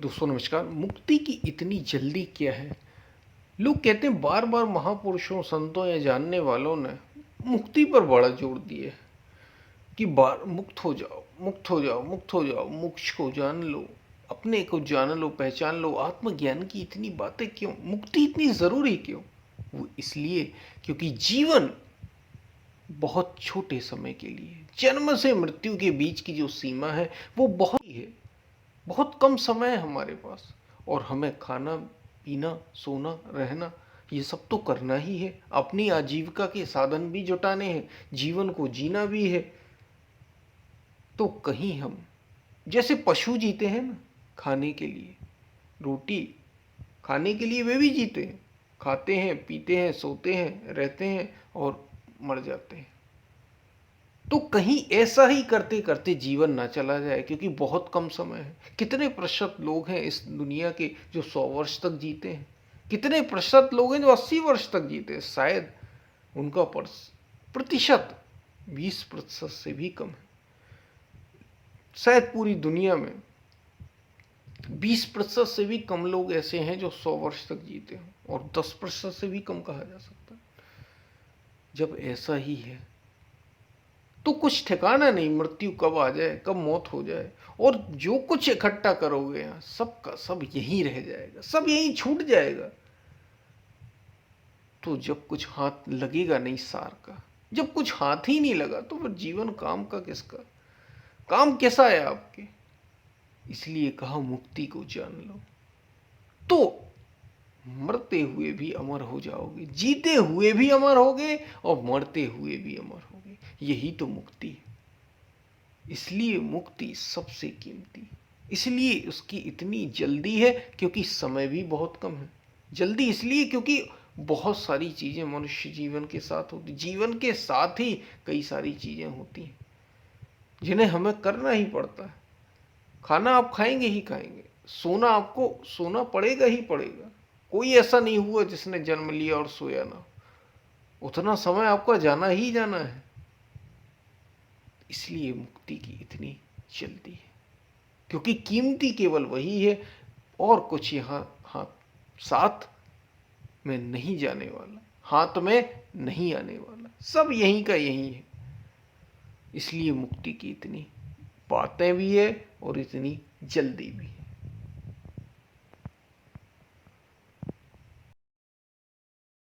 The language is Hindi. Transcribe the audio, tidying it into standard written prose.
दोस्तों नमस्कार। मुक्ति की इतनी जल्दी क्या है? लोग कहते हैं बार बार महापुरुषों संतों या जानने वालों ने मुक्ति पर बड़ा जोर दिया है कि बार मुक्त हो जाओ, मुक्त हो जाओ, मुक्त हो जाओ, मोक्ष को जान लो, अपने को जान लो, पहचान लो। आत्मज्ञान की इतनी बातें क्यों? मुक्ति इतनी जरूरी क्यों? वो इसलिए क्योंकि जीवन बहुत छोटे समय के लिए, जन्म से मृत्यु के बीच की जो सीमा है वो बहुत ही है। बहुत कम समय है हमारे पास और हमें खाना पीना सोना रहना ये सब तो करना ही है। अपनी आजीविका के साधन भी जुटाने हैं, जीवन को जीना भी है। तो कहीं हम जैसे पशु जीते हैं ना, खाने के लिए, रोटी खाने के लिए वे भी जीते हैं, खाते हैं पीते हैं सोते हैं रहते हैं और मर जाते हैं। तो कहीं ऐसा ही करते करते जीवन ना चला जाए, क्योंकि बहुत कम समय है। कितने प्रतिशत लोग हैं इस दुनिया के जो 100 वर्ष तक जीते हैं? कितने प्रतिशत लोग हैं जो 80 वर्ष तक जीते हैं? शायद उनका प्रतिशत 20% से भी कम है। शायद पूरी दुनिया में 20% से भी कम लोग ऐसे हैं जो 100 वर्ष तक जीते हैं, और 10% से भी कम कहा जा सकता है। जब ऐसा ही है तो कुछ ठिकाना नहीं मृत्यु कब आ जाए, कब मौत हो जाए। और जो कुछ इकट्ठा करोगे यहाँ सब का सब यहीं रह जाएगा, सब यहीं छूट जाएगा। तो जब कुछ हाथ लगेगा नहीं सार का, जब कुछ हाथ ही नहीं लगा, तो फिर जीवन काम का किसका? काम कैसा है आपके? इसलिए कहा मुक्ति को जान लो। तो मरते हुए भी अमर हो जाओगे, जीते हुए भी अमर होगे और मरते हुए भी अमर होगे। यही तो मुक्ति है। इसलिए मुक्ति सबसे कीमती, इसलिए उसकी इतनी जल्दी है क्योंकि समय भी बहुत कम है। जल्दी इसलिए क्योंकि बहुत सारी चीज़ें मनुष्य जीवन के साथ होती, जीवन के साथ ही कई सारी चीज़ें होती हैं जिन्हें हमें करना ही पड़ता है। खाना आप खाएंगे ही खाएंगे, सोना आपको सोना पड़ेगा ही पड़ेगा। कोई ऐसा नहीं हुआ जिसने जन्म लिया और सोया ना। उतना समय आपका जाना ही जाना है। इसलिए मुक्ति की इतनी जल्दी है क्योंकि कीमती केवल वही है, और कुछ यहाँ हाथ साथ में नहीं जाने वाला, हाथ में नहीं आने वाला, सब यहीं का यहीं है। इसलिए मुक्ति की इतनी बातें भी है और इतनी जल्दी भी।